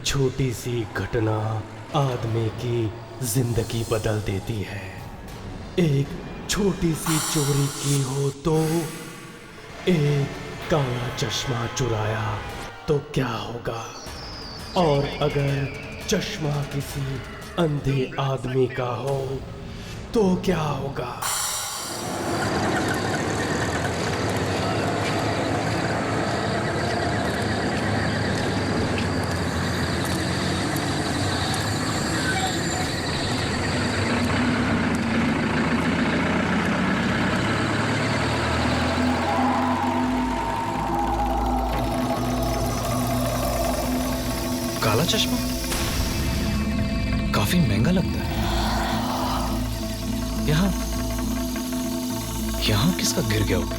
छोटी सी घटना आदमी की जिंदगी बदल देती है। एक छोटी सी चोरी की हो तो, एक काला चश्मा चुराया तो क्या होगा, और अगर चश्मा किसी अंधे आदमी का हो तो क्या होगा। काला चश्मा काफी महंगा लगता है। यहां यहां किसका गिर गया होगा?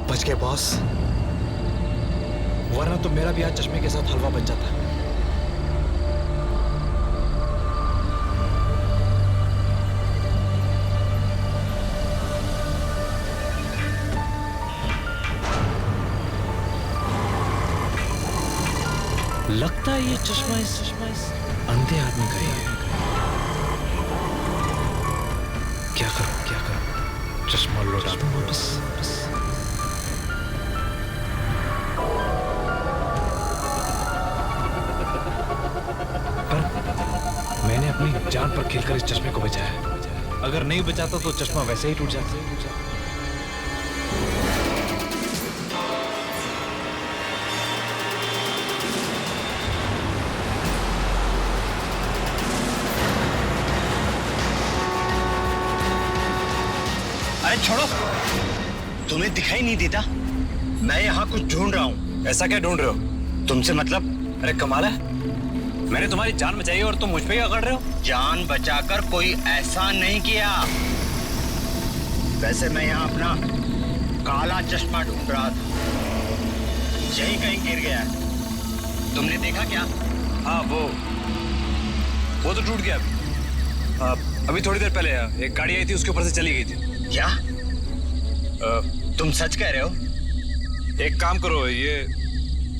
बच गए बॉस, वरना तो मेरा भी आज चश्मे के साथ हलवा बन जाता। लगता है ये चश्मा इस अंधे आदमी का ही है। क्या करूं चश्मा लौटा दूं वापस। मैंने अपनी जान पर खेलकर इस चश्मे को बचाया। अगर नहीं बचाता तो चश्मा वैसे ही टूट जाता। अरे छोड़ो, तुम्हें दिखाई नहीं देता? मैं यहाँ कुछ ढूंढ रहा हूँ। ऐसा क्या ढूंढ रहे हो? तुमसे मतलब? अरे कमाल है, मैंने तुम्हारी जान बचाई और तुम मुझ पे ही अकड़ रहे हो। जान बचाकर कोई ऐसा नहीं किया। वैसे मैं यहाँ अपना काला चश्मा ढूंढ रहा था, यही कहीं गिर गया है। तुमने देखा क्या? हाँ, वो तो टूट गया। अभी थोड़ी देर पहले एक गाड़ी आई थी, उसके ऊपर से चली गई थी। क्या तुम सच कह रहे हो? एक काम करो, ये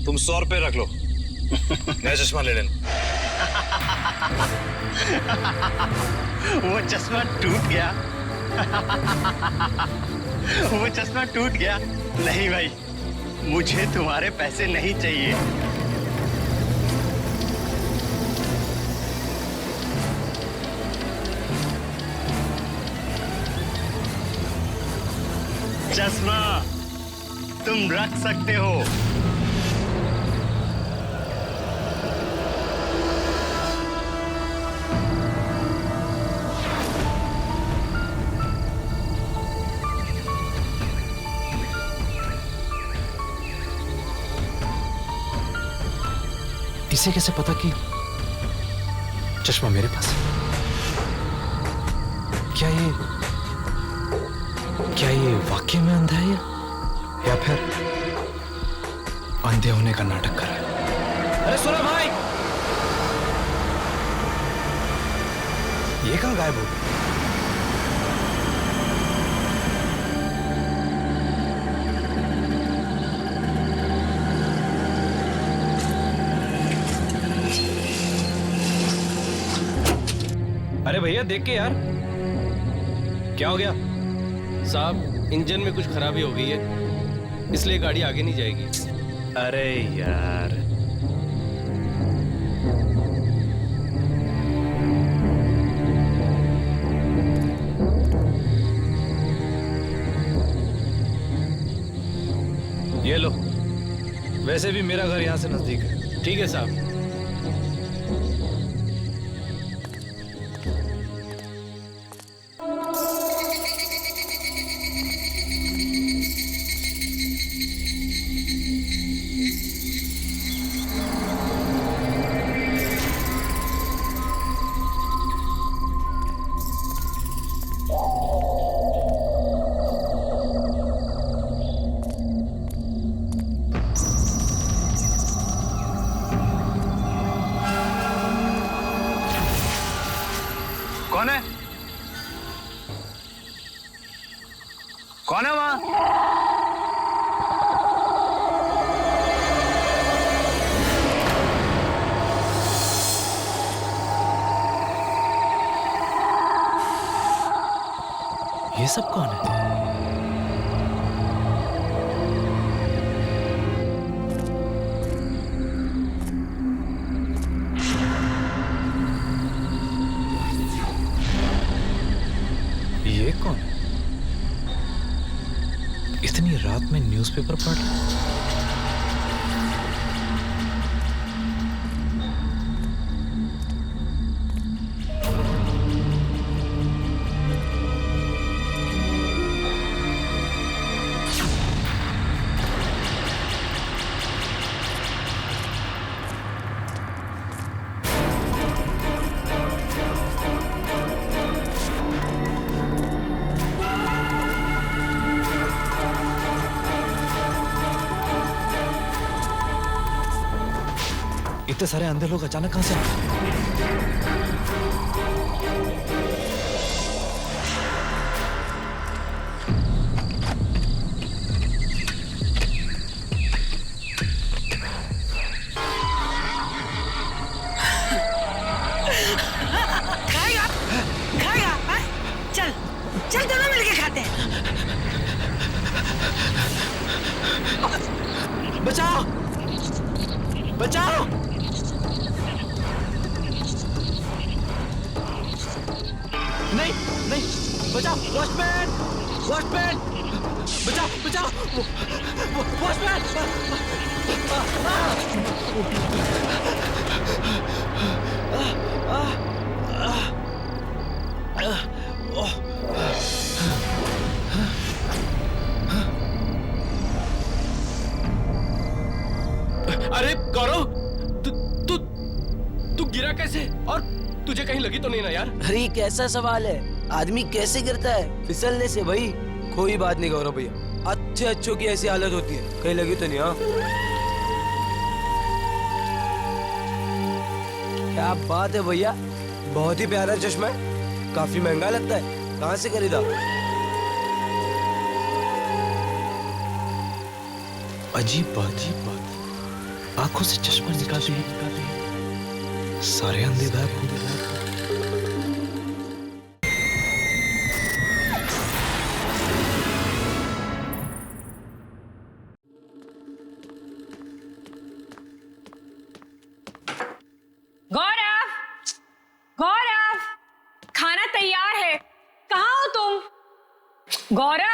तुम 100 रुपए रख लो, नया चश्मा ले लेना। वो चश्मा टूट गया। वो चश्मा टूट गया। नहीं भाई, मुझे तुम्हारे पैसे नहीं चाहिए। चश्मा तुम रख सकते हो। इसे कैसे पता कि चश्मा मेरे पास है? क्या ये वाकई में अंधा है या फिर अंधे होने का नाटक कर रहा है? अरे सुनो भाई, ये कहां गायब हो गया? अरे भैया देख के यार, क्या हो गया? साहब, इंजन में कुछ खराबी हो गई है, इसलिए गाड़ी आगे नहीं जाएगी। अरे यार, ये लो। वैसे भी मेरा घर यहां से नजदीक है। ठीक है साहब। कौन है? कौन है वहां? ये सब कौन है? ये कौन है? इतनी रात में न्यूज़पेपर पढ़ रहा है? इतने सारे अंधे लोग अचानक कहां से आ गए? खाएगा खाएगा हाँ? चल चल दोनों मिलके खाते हैं। बचाओ! बचाओ! नहीं नहीं, बचाओ! वॉचमैन! वॉचमैन! बचाओ बचाओ! वॉचमैन! अरे गौरव, तू तू गिरा कैसे? और तुझे कहीं लगी तो नहीं ना यार? अरे ये कैसा सवाल है? आदमी कैसे गिरता है? फिसलने से भाई। कोई बात नहीं गौरव भैया, अच्छे अच्छों की ऐसी हालत होती है, कहीं लगी तो नहीं? हाँ क्या बात है भैया, बहुत ही प्यारा चश्मा है, काफी महंगा लगता है, कहाँ से खरीदा? अजीब बात, आंखों से चश्मा निकालते ही सारे अंधे गायब हो गए। गौरव, गौरव, खाना तैयार है, कहाँ हो तुम? गौरव,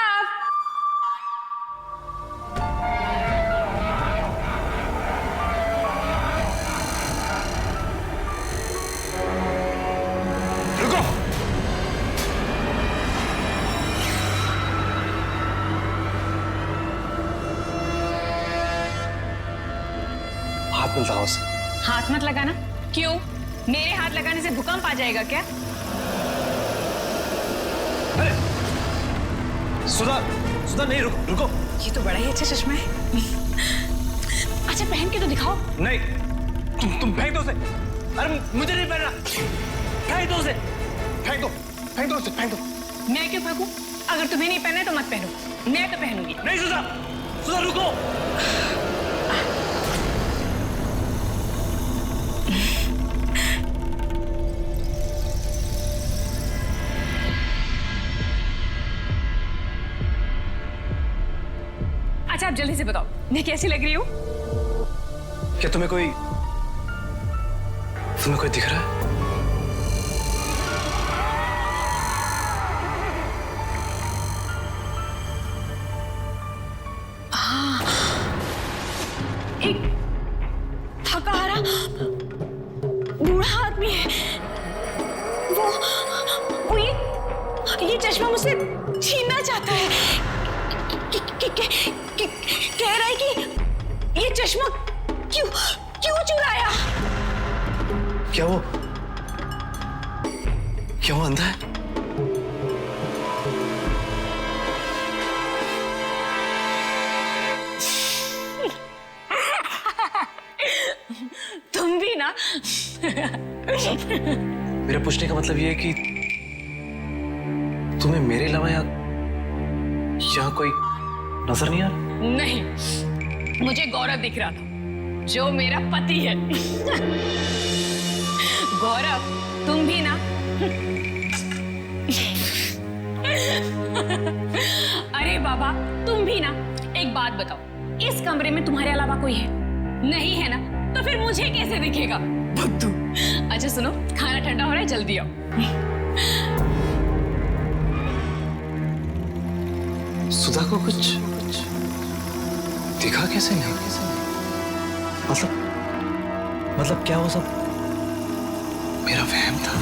हाथ मिलता है उसे। हाथ मत लगाना। क्यों? मेरे हाथ लगाने से भूकंप आ जाएगा क्या? अरे सुधा, सुधा नहीं, रुको। ये तो बड़ा ही अच्छा चश्मा है। अच्छा पहन के तो दिखाओ। नहीं, तुम फेंक दो उसे। अरे मुझे नहीं पहनना, फेंक दो उसे, फेंक दो उसे, फेंक दो। मैं क्यों फेंकूं? अगर तुम्हें नहीं पहनना है तो मत पहनो, मैं तो पहनूंगी। नहीं सुधा, सुधा रुको। अच्छा आप जल्दी से बताओ, मैं कैसी लग रही हूँ? क्या तुम्हें कोई दिख रहा है? एक थका हारा बूढ़ा आदमी है, वो ये चश्मा मुझसे छीनना चाहता है। कह रहा है कि ये चश्मा क्यों चुराया? क्या वो अंधा है? तुम भी ना। मेरा पूछने का मतलब ये है कि तुम्हें मेरे अलावा यहाँ कोई नजर नहीं आ रहा? नहीं, मुझे गौरव दिख रहा था, जो मेरा पति है। गौरव, तुम भी ना। अरे बाबा, तुम भी ना। एक बात बताओ, इस कमरे में तुम्हारे अलावा कोई है? नहीं है ना, तो फिर मुझे कैसे दिखेगा? बुद्धू। अच्छा सुनो, खाना ठंडा हो रहा है, जल्दी आओ। सुधा को कुछ दिखा कैसे नहीं? मतलब क्या वो सब मेरा वहम था?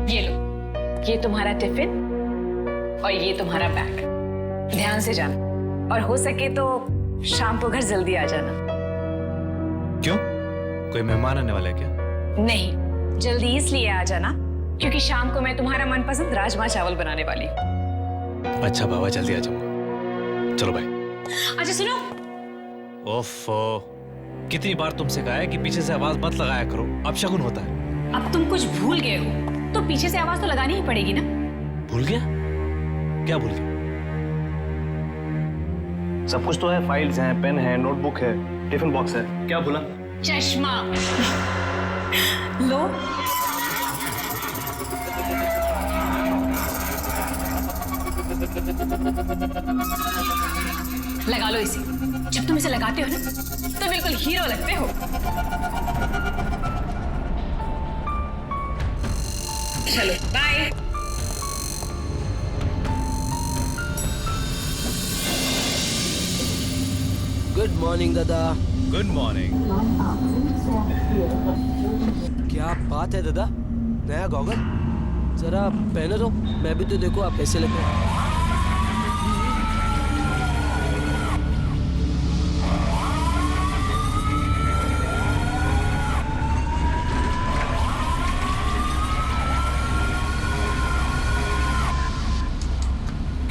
ये लो, ये तुम्हारा टिफिन और ये तुम्हारा बैग। ध्यान से जाना, और हो सके तो शाम को घर जल्दी आ जाना। क्यों? कोई मेहमान आने वाला है क्या? नहीं, जल्दी इसलिए आ जाना क्योंकि शाम को मैं तुम्हारा मनपसंद राजमा चावल बनाने वाली हूँ। अच्छा बाबा, जल्दी आ जाऊंगा। चलो बाय। अच्छा सुनो। ओफो, कितनी बार तुमसे कहा है कि पीछे से आवाज मत लगाया करो, अपशगुन होता है। अब तुम कुछ भूल गए हो तो पीछे से आवाज तो लगानी ही पड़ेगी ना। भूल गया? क्या भूल गया? सब कुछ तो है, फाइल्स हैं, पेन है, नोटबुक है, टिफिन बॉक्स है। क्या भूला? चश्मा लो। लगा लो इसे। जब तुम इसे लगाते हो ना तो बिल्कुल हीरो लगते हो। चलो बाय। गुड मॉर्निंग दादा। Good morning. क्या बात है दादा, नया गॉगल? जरा पहनो तो, मैं भी तो देखो आप कैसे लग रहे हैं।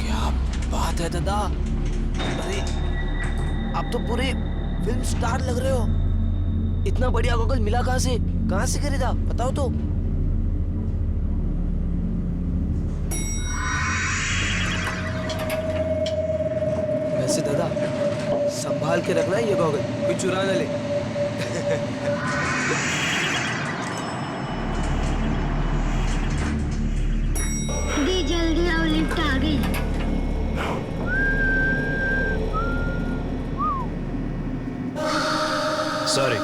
क्या बात है दादा, अरे आप तो पूरे फिल्म स्टार लग रहे हो। इतना बढ़िया गॉगल मिला कहाँ से खरीदा, बताओ तो। वैसे दादा, संभाल के रखना है ये गॉगल, कोई चुरा ना ले। दी जल्दी आओ, लिफ्ट आ गई। सॉरी।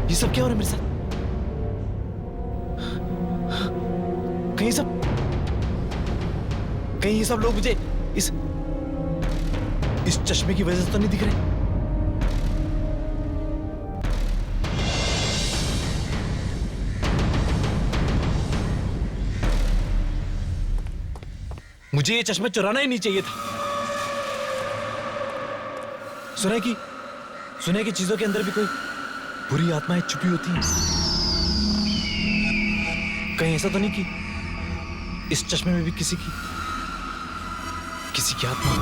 ये सब क्या हो रहा है मेरे साथ? कहीं ये सब लोग मुझे इस चश्मे की वजह से तो नहीं दिख रहे? मुझे ये चश्मा चुराना ही नहीं चाहिए था। सुना है कि चीजों के अंदर भी कोई बुरी आत्माएं छुपी होती हैं। कहीं ऐसा तो नहीं कि इस चश्मे में भी किसी की आत्मा?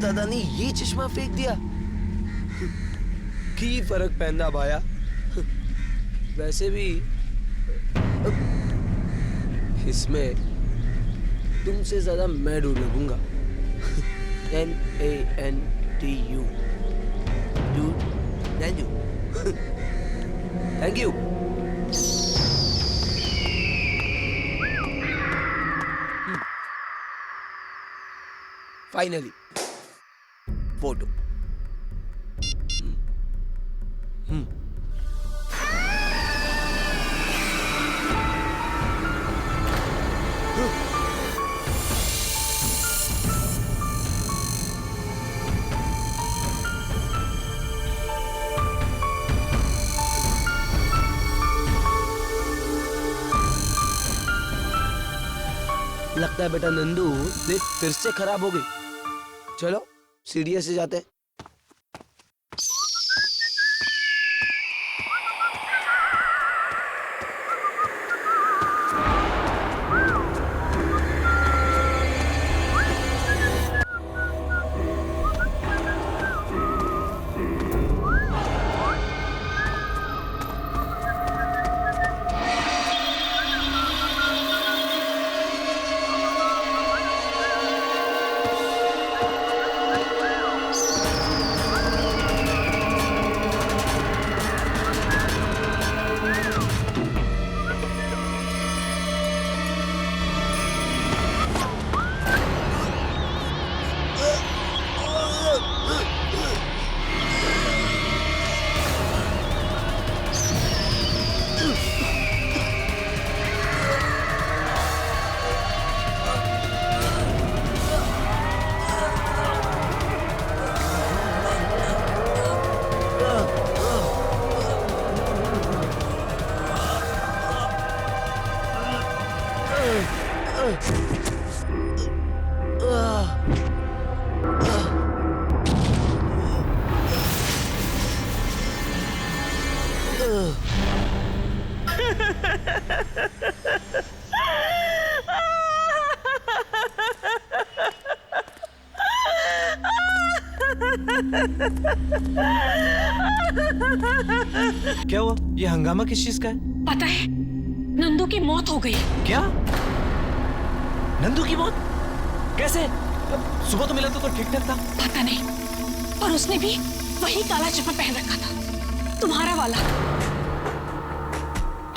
दादा ने ये चश्मा फेंक दिया। की फर्क पैंदा भाया। वैसे भी इसमें तुमसे ज्यादा मैं डूब लगूंगा। NANTU thank you. Finally photo. लगता है बेटा नंदू देख फिर से खराब हो गई। चलो सीढ़ियों से जाते हैं। क्या हुआ? ये हंगामा किस चीज का है? पता है, नंदू की मौत हो गई। क्या? नंदू की मौत? कैसे? सुबह तो मिला तो ठीक ठाक था। पता नहीं, पर उसने भी वही काला चश्मा पहन रखा था, तुम्हारा वाला।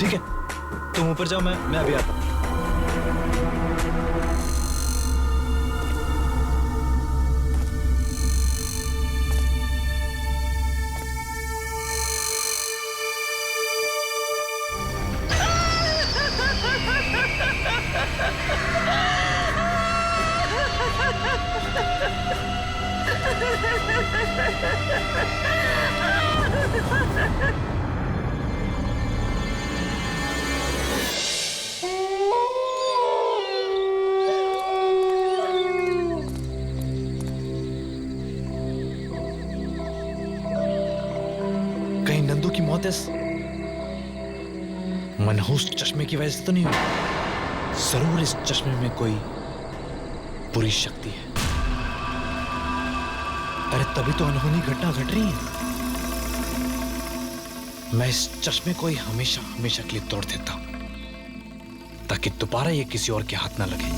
ठीक है, तुम ऊपर जाओ, मैं अभी आता हूँ। कहीं नंदू की मौत इस मनहूस चश्मे की वजह से तो नहीं हुई? जरूर इस चश्मे में कोई बुरी शक्ति है। अरे तभी तो अनहोनी घटना घट रही है। मैं इस चश्मे को ही हमेशा हमेशा के लिए तोड़ देता हूं, ताकि दोबारा ये किसी और के हाथ ना लगे।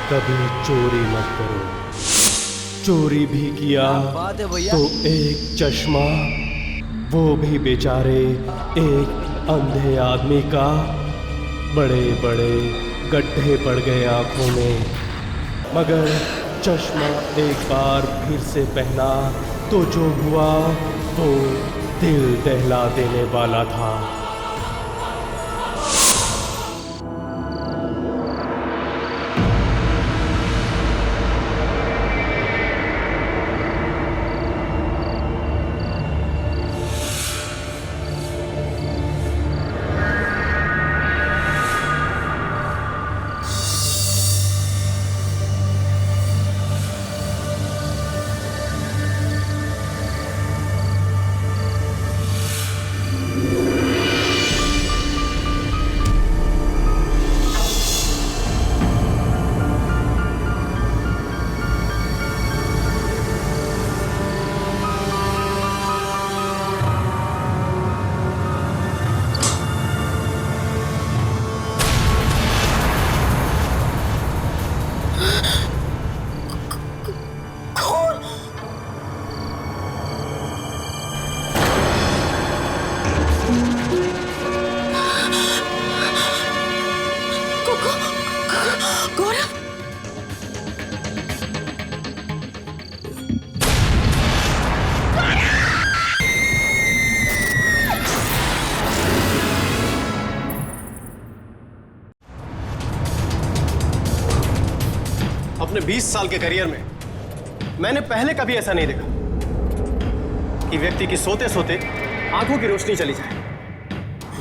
कभी चोरी मत करो। चोरी भी किया बात है भैया। तो एक चश्मा, वो भी बेचारे एक अंधे आदमी का। बड़े बड़े गड्ढे पड़ गए आंखों में, मगर चश्मा एक बार फिर से पहना तो जो हुआ वो दिल दहला देने वाला था। अपने 20 साल के करियर में मैंने पहले कभी ऐसा नहीं देखा कि व्यक्ति की सोते सोते आंखों की रोशनी चली जाए।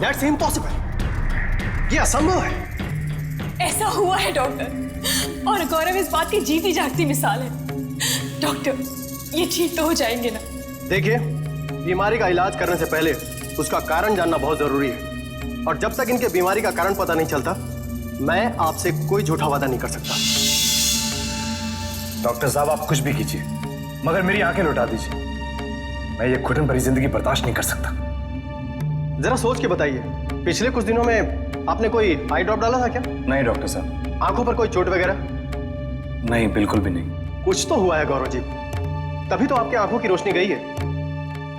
That's impossible। ये असंभव है। ऐसा हुआ है डॉक्टर, और गौरव इस बात की जीती जागती मिसाल है। डॉक्टर, ये ठीक तो हो जाएंगे ना? देखिए, बीमारी का इलाज करने से पहले उसका कारण जानना बहुत जरूरी है, और जब तक इनके बीमारी का कारण पता नहीं चलता, मैं आपसे कोई झूठा वादा नहीं कर सकता। डॉक्टर साहब, आप कुछ भी कीजिए, मगर मेरी आंखें लौटा दीजिए। मैं ये घुटन भरी जिंदगी बर्दाश्त नहीं कर सकता। जरा सोच के बताइए, पिछले कुछ दिनों में आपने कोई आई ड्रॉप डाला था क्या? नहीं डॉक्टर साहब। आंखों पर कोई चोट वगैरह? नहीं, बिल्कुल भी नहीं। कुछ तो हुआ है गौरव जी, तभी तो आपकी आंखों की रोशनी गई है।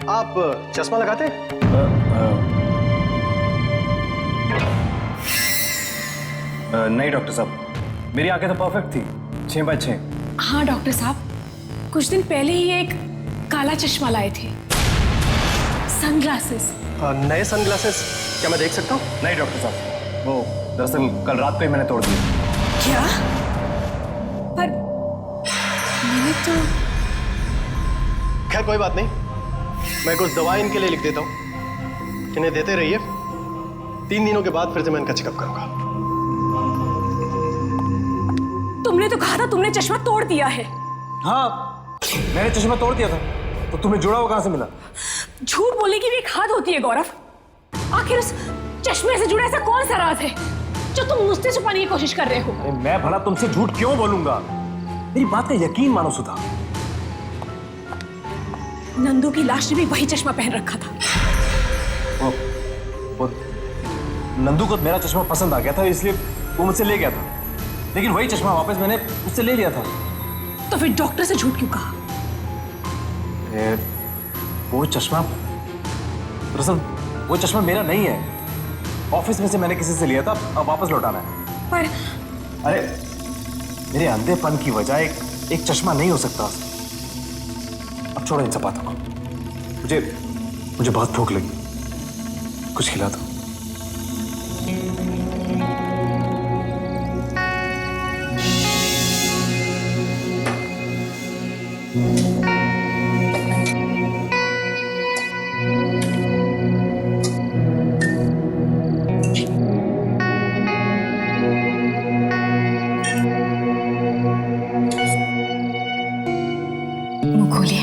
आप चश्मा लगाते हैं? नहीं डॉक्टर साहब, मेरी आंखें तो परफेक्ट थी, 6x6। हाँ डॉक्टर साहब, कुछ दिन पहले ही एक काला चश्मा लाए थे, सनग्लासेस। नए सनग्लासेस क्या मैं देख सकता हूँ? नहीं डॉक्टर साहब, वो दरअसल कल रात को ही मैंने तोड़ दिया। क्या? पर मैंने तो... खैर कोई बात नहीं, मैं कुछ दवाई इनके लिए लिख देता हूँ, इन्हें देते रहिए। 3 दिनों के बाद फिर से मैं इनका चेकअप करूंगा। तुमने तो कहा था तुमने चश्मा तोड़ दिया है। हाँ, मैंने चश्मा तोड़ दिया था, तो तुम्हें जुड़ा हुआ कहां से मिला? झूठ बोलने की भी एक हद होती है गौरव। आखिर उस चश्मे से जुड़ा ऐसा कौन सा राज है जो तुम मुझसे छुपाने की कोशिश कर रहे हो? अरे मैं भला तुमसे झूठ क्यों बोलूंगा? मेरी बात का यकीन मानो सुधा। नंदू की लाश ने भी वही चश्मा पहन रखा था। वो नंदू को मेरा चश्मा पसंद आ गया था, इसलिए वो मुझसे ले गया था, लेकिन वही चश्मा वापस मैंने उससे ले लिया था। तो फिर डॉक्टर से झूठ क्यों कहा? वो चश्मा दरअसल वो चश्मा मेरा नहीं है, ऑफिस में से मैंने किसी से लिया था, अब वापस लौटाना है। पर अरे मेरे अंधेपन की वजह एक चश्मा नहीं हो सकता। अब छोड़ो इन सब बातों को, मुझे बहुत भूख लगी, कुछ खिला दो। मुंह खोलिए।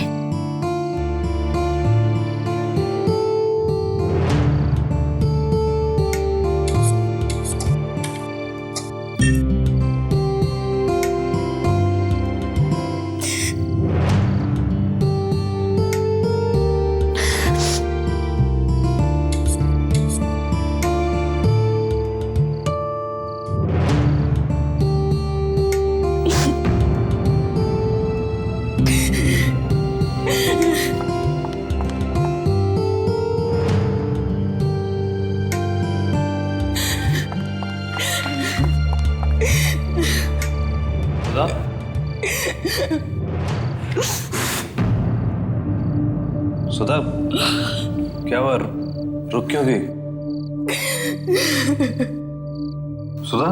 सुधा, क्या हुआ? रुक क्यों गई? सुधा,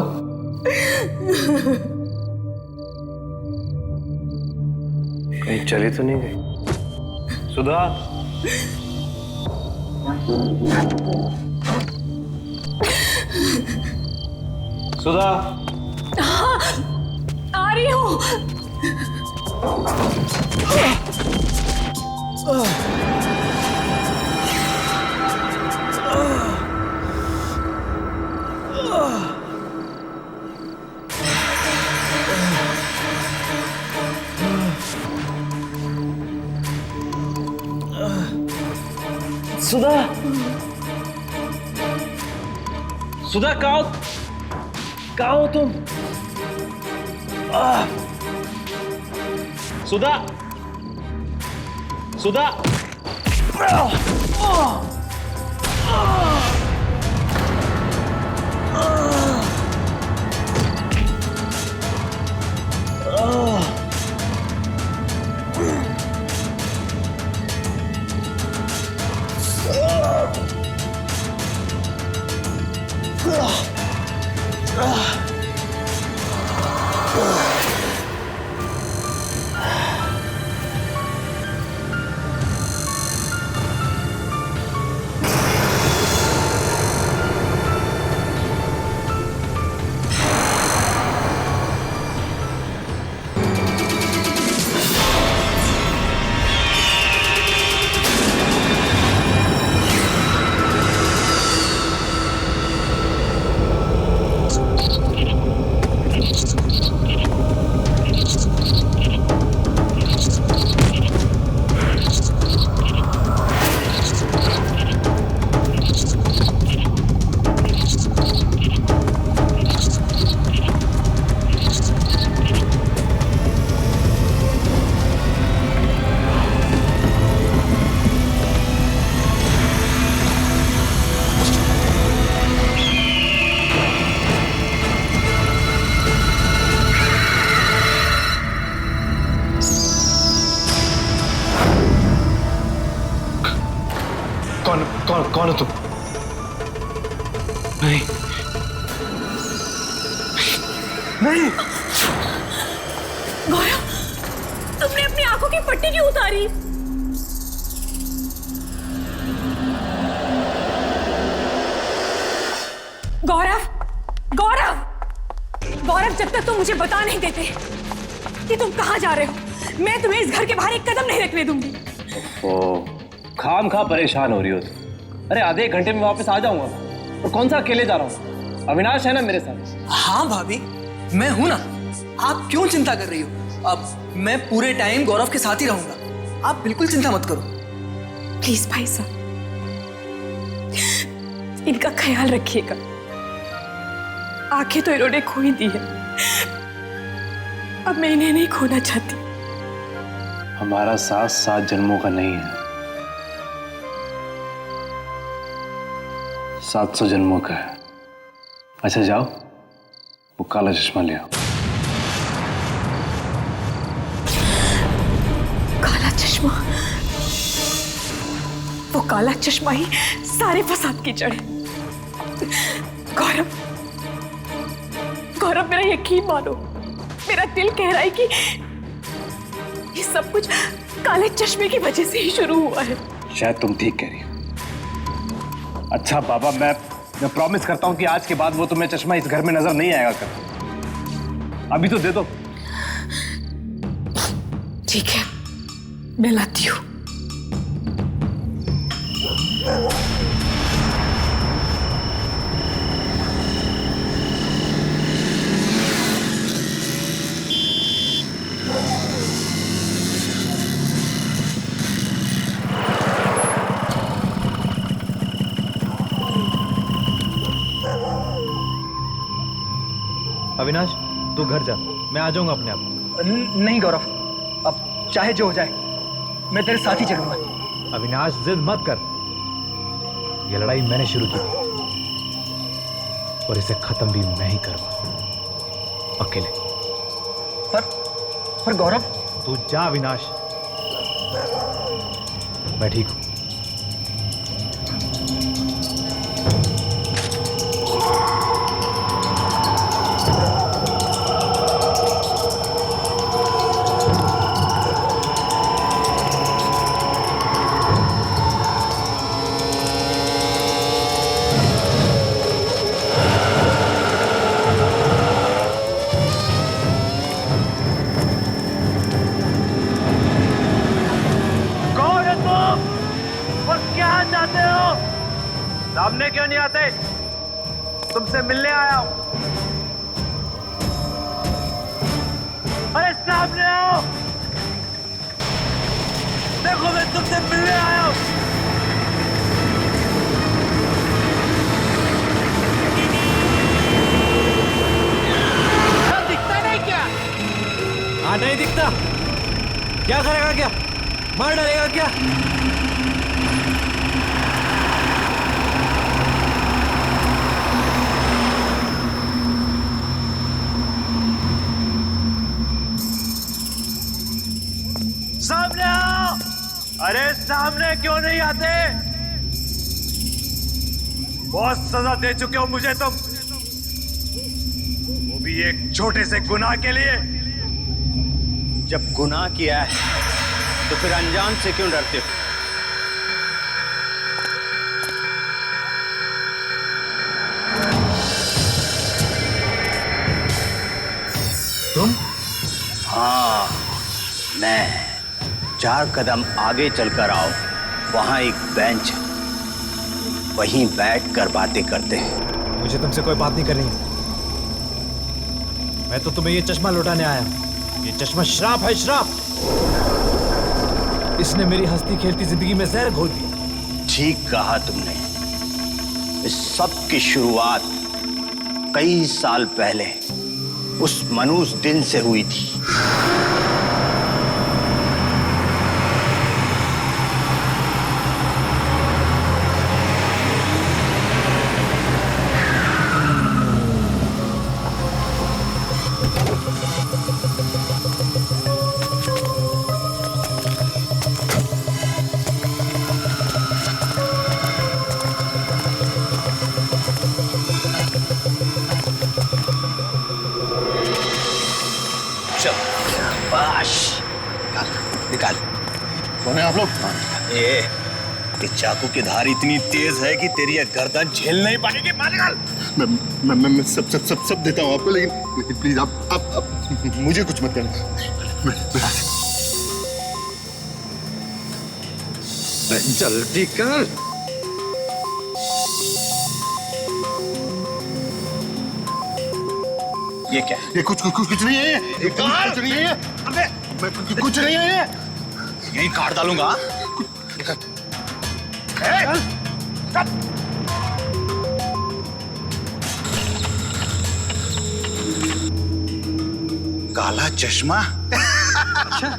कहीं चली तो नहीं गई? सुधा, सुधा, हाँ, आ रही हूँ। सुधा, सुधा कहाँ हो तुम? सुधा, सुधा, कौन हो तुम? नहीं, नहीं। गौरव, तुमने अपनी आंखों की पट्टी क्यों उतारी? गौरव, गौरव, गौरव, जब तक तुम मुझे बता नहीं देते कि तुम कहां जा रहे हो, मैं तुम्हें इस घर के बाहर एक कदम नहीं रखने दूंगी। ओ, खाम खा परेशान हो रही हो तुम। अरे आधे एक घंटे में वापस आ जाऊंगा। और कौन सा अकेले जा रहा हूँ? अविनाश है ना मेरे साथ। हाँ भाभी, मैं हूं ना। आप क्यों चिंता कर रही हो? अब मैं पूरे टाइम गौरव के साथ ही रहूंगा। आप बिल्कुल चिंता मत करो। प्लीज भाई साहब, इनका ख्याल रखिएगा। आंखें तो इन्होंने खो ही दी है, अब मैं इन्हें नहीं खोना चाहती। हमारा साथ 7 जन्मों का नहीं है, 700 जन्मों का है। अच्छा जाओ, वो काला चश्मा ले आओ। काला चश्मा? वो काला चश्मा ही सारे फसाद की जड़ है। गौरव, गौरव मेरा यकीन मानो, मेरा दिल कह रहा है कि ये सब कुछ काले चश्मे की वजह से ही शुरू हुआ है। शायद तुम ठीक कह रही हो। अच्छा बाबा, मैं प्रॉमिस करता हूं कि आज के बाद वो तुम्हें चश्मा इस घर में नजर नहीं आएगा कर। अभी तो दे दो। ठीक है, मैं लाती हूँ। अविनाश, तू घर जा, मैं आ जाऊंगा अपने आप। नहीं गौरव, अब चाहे जो हो जाए मैं तेरे साथ ही चलूंगा। अविनाश, जिद मत कर। ये लड़ाई मैंने शुरू की थी और इसे खत्म भी मैं ही करूंगा, अकेले। पर गौरव, तू जा अविनाश, मैं ठीक हूं। सामने क्यों नहीं आते? तुमसे मिलने आया हूं। अरे सामने आओ, देखो मैं तुमसे मिलने आया हूं। दिखता नहीं क्या? हाँ, नहीं दिखता। क्या करेगा? क्या मार डालेगा क्या? सामने आओ। अरे सामने क्यों नहीं आते? बहुत सजा दे चुके हो मुझे तुम, वो भी एक छोटे से गुनाह के लिए। जब गुनाह किया है तो फिर अंजाम से क्यों डरते हो? तुम? हाँ, मैं। 4 कदम आगे चलकर आओ, वहां एक बेंच है, वहीं बैठकर बातें करते हैं। मुझे तुमसे कोई बात नहीं करनी। मैं तो तुम्हें ये चश्मा लौटाने आया हूं। ये चश्मा श्राप है, श्राप। इसने मेरी हंसती खेलती जिंदगी में जहर घोल दिया। ठीक कहा तुमने। इस सब की शुरुआत कई साल पहले उस मनुष्य दिन से हुई थी। शाबाश, निकाल। कौन है आप लोग? ये चाकू की धार इतनी तेज है कि तेरी गर्दन झेल नहीं पाएगी। मार निकाल। मैं सब देता हूँ आपको, लेकिन प्लीज आप मुझे कुछ मत करना। जल्दी कर। ये क्या? ये कुछ नहीं है। ये कुछ नहीं है। अबे कुछ नहीं है। यही काट डालूंगा। काला चश्मा। अच्छा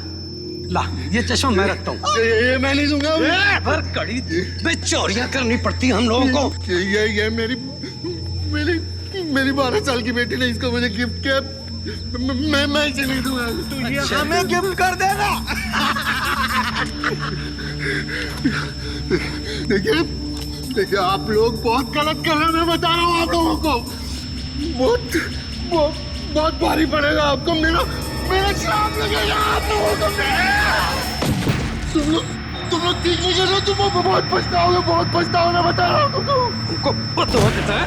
ला, ये चश्मा मैं रखता हूँ। ये मैं नहीं दूंगा। पर कड़ी बेचौरियां करनी पड़ती हम लोगों को। ये मेरी 12 साल की बेटी ने इसको मुझे गिफ्ट किया। मैं इसे नहीं दूंगा। तो ये हमें गिफ्ट कर देना। देखिए आप लोग बहुत गलत कर रहे हैं। मैं बता रहा हूँ आप लोगों को। बहुत भारी पड़ेगा आपको। मेरा श्राप लगेगा आप लोगों को। तुम लोग ठीक नहीं कर रहे हो। तुम बहुत पछताओगे। मैं बता रहा हूँ तुमको। बतवा देता है।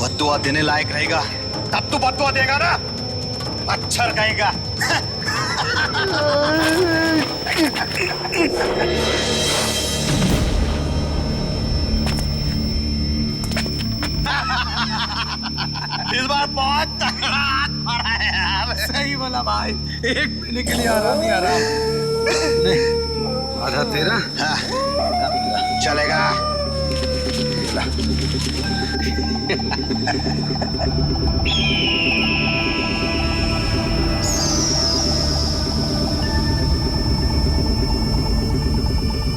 बद्दुआ देने लायक रहेगा तब तो बद्दुआ देगा ना। मच्छर कहेगा। इस बार बहुत तगड़ा हाथ मारा है यार। सही बोला भाई। एक महीने के लिए आराम ही आराम। आधा तेरा। हाँ, चलेगा।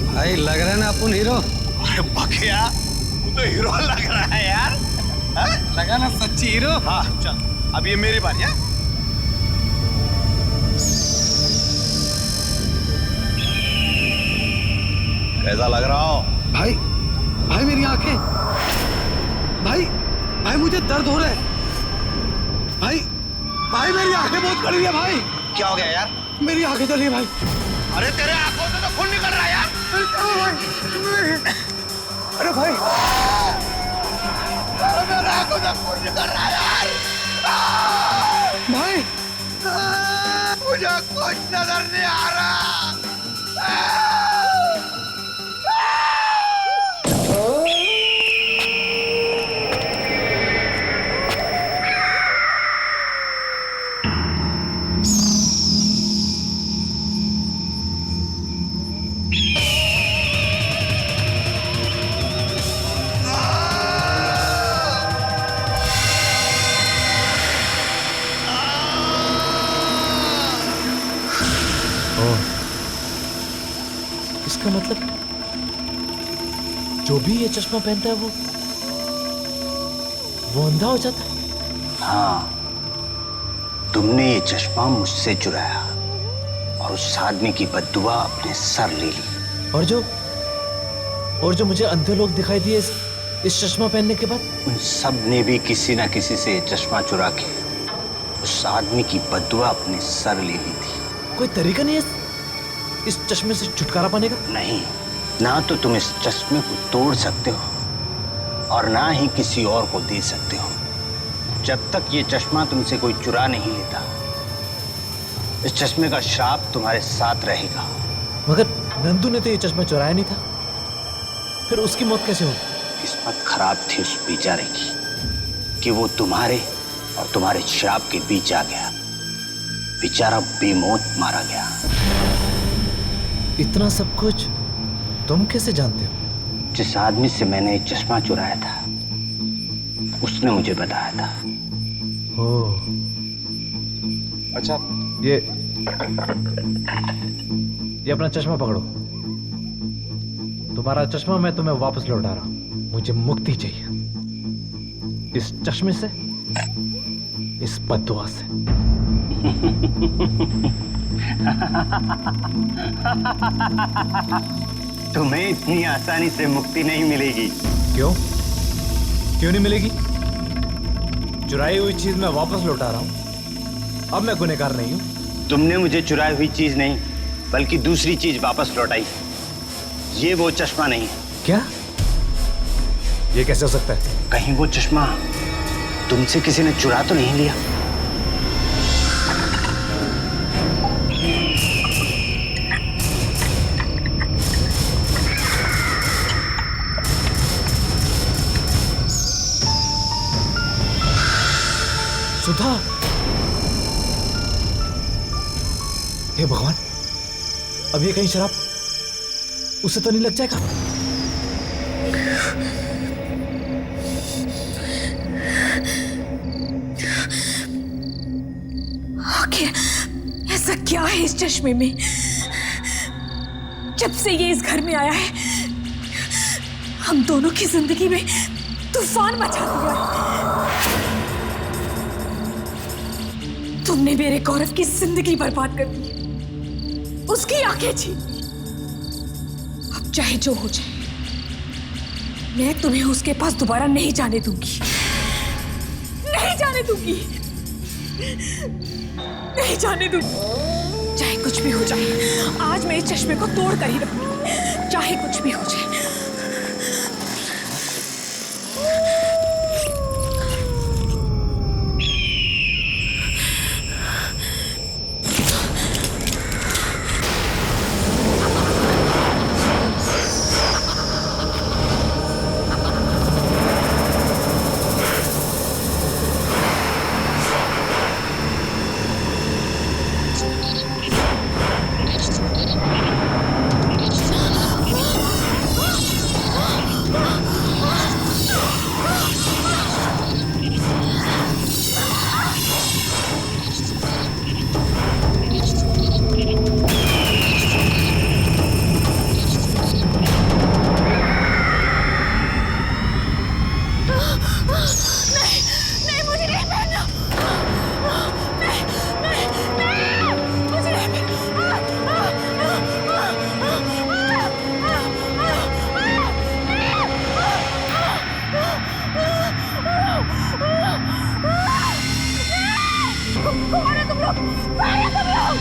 भाई लग रहा है ना अपन हीरो। अरे बकिया तू तो हीरो लग रहा है यार। हाँ? लगा ना सच्ची हीरो। हाँ चल अब ये मेरी बारी है। कैसा लग रहा हूँ? भाई मेरी आंखें। भाई मुझे दर्द हो रहा है। भाई मेरी आंखें बहुत बड़ी है भाई। क्या हो गया यार? मेरी आंखें चली है भाई। अरे तेरे आंखों से तो खून निकल रहा है यार। अरे भाई मेरे आंखों से खून निकल रहा है यार। भाई मुझे कुछ नजर नहीं आ रहा। इसका मतलब जो भी ये चश्मा पहनता है वो अंधा हो जाता है। हाँ, तुमने ये चश्मा मुझसे चुराया और उस आदमी की बद्दुआ अपने सर ले ली। और जो मुझे अंधे लोग दिखाई दिए इस चश्मा पहनने के बाद, उन सब ने भी किसी ना किसी से ये चश्मा चुरा के उस आदमी की बद्दुआ अपने सर ले ली थी। कोई तरीका नहीं है इस चश्मे से छुटकारा पाने का? नहीं, ना तो तुम इस चश्मे को तोड़ सकते हो और ना ही किसी और को दे सकते हो। जब तक ये चश्मा तुमसे कोई चुरा नहीं लेता, इस चश्मे का श्राप तुम्हारे साथ रहेगा। मगर नंदू ने तो ये चश्मा चुराया नहीं था, फिर उसकी मौत कैसे हो? किस्मत खराब थी उस बेचारे की कि वो तुम्हारे और तुम्हारे श्राप के बीच आ गया। बेचारा बेमौत मारा गया। इतना सब कुछ तुम कैसे जानते हो? जिस आदमी से मैंने एक चश्मा चुराया था उसने मुझे बताया था। ओह, अच्छा ये अपना चश्मा पकड़ो। तुम्हारा चश्मा मैं तुम्हें वापस लौटा रहा हूं। मुझे मुक्ति चाहिए इस चश्मे से, इस बद्दुआ से। तुम्हें इतनी आसानी से मुक्ति नहीं मिलेगी। क्यों नहीं मिलेगी? चुराई हुई चीज मैं वापस लौटा रहा हूं। अब मैं गुनहगार नहीं हूं। तुमने मुझे चुराई हुई चीज नहीं बल्कि दूसरी चीज वापस लौटाई। ये वो चश्मा नहीं है। क्या? ये कैसे हो सकता है? कहीं वो चश्मा तुमसे किसी ने चुरा तो नहीं लिया? सुधा, हे भगवान, अब ये कहीं शराब उसे तो नहीं लग जाएगा? आखिर ऐसा क्या है इस चश्मे में? जब से ये इस घर में आया है, हम दोनों की जिंदगी में तूफान मचा दिया है। तुमने मेरे गौरव की जिंदगी बर्बाद कर दी, उसकी आंखें छीन। अब चाहे जो हो जाए, मैं तुम्हें उसके पास दोबारा नहीं जाने दूंगी, नहीं जाने दूंगी, नहीं जाने दूंगी। चाहे कुछ भी हो जाए, आज मैं इस चश्मे को तोड़ कर ही रहूंगी, चाहे कुछ भी हो जाए।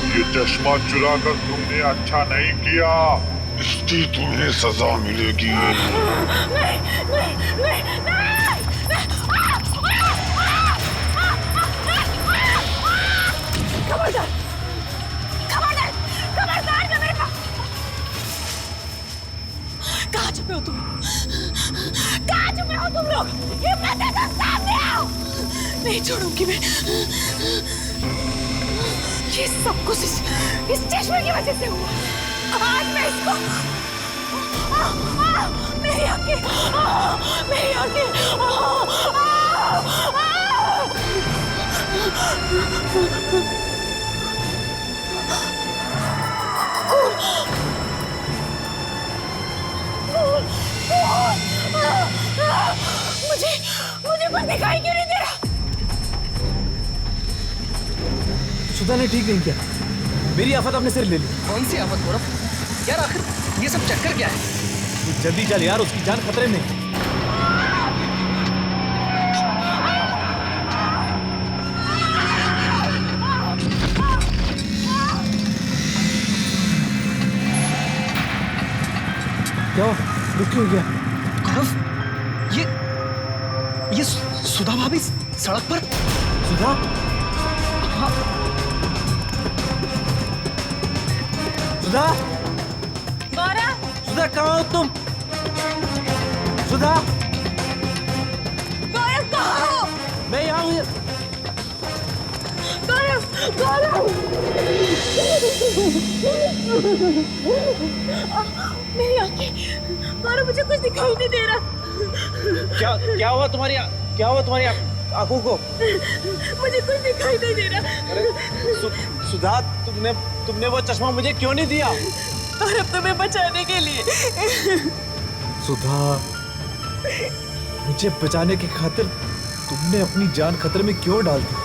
ये चश्मा चुरा कर तुमने अच्छा नहीं किया, इसकी तुम्हें सजा मिलेगी। खबरदार, खबरदार, खबरदार ना मेरे पास। कहाँ छुपे हो तुम? कहाँ छुपे हो तुम लोग? ये पता तो सामने आओ। नहीं छोड़ूंगी मैं। ये सब कुछ इस चश्मे की वजह से हुआ। आज मैं इसको मेरी आंखें, मेरी आंखें। मुझे कुछ दिखाई क्यों नहीं दे रहा? सुधा ने ठीक नहीं किया, मेरी आफत अपने सिर ले ली। कौन सी आफत गौरव? यार आखिर ये सब चक्कर क्या है? जल्दी चल यार, उसकी जान खतरे में। क्या हुआ? रुक क्यों गया? गौरव, ये सुधा भाभी सड़क पर। सुधा? हाँ। सुधा? गौरव! सुधा कहाँ हो तुम? सुधा? गौरव कहाँ हो? मैं यहाँ हूँ। गौरव! गौरव! मेरी आंखें, गौरव मुझे कुछ दिखाई नहीं दे रहा। क्या हुआ तुम्हारी आंखों को? मुझे कुछ दिखाई नहीं दे रहा। अरे सुधा, तुमने वो चश्मा मुझे क्यों नहीं दिया? और अब तुम्हें बचाने के लिए। सुधा, मुझे बचाने की खातिर तुमने अपनी जान खतरे में क्यों डाल दी?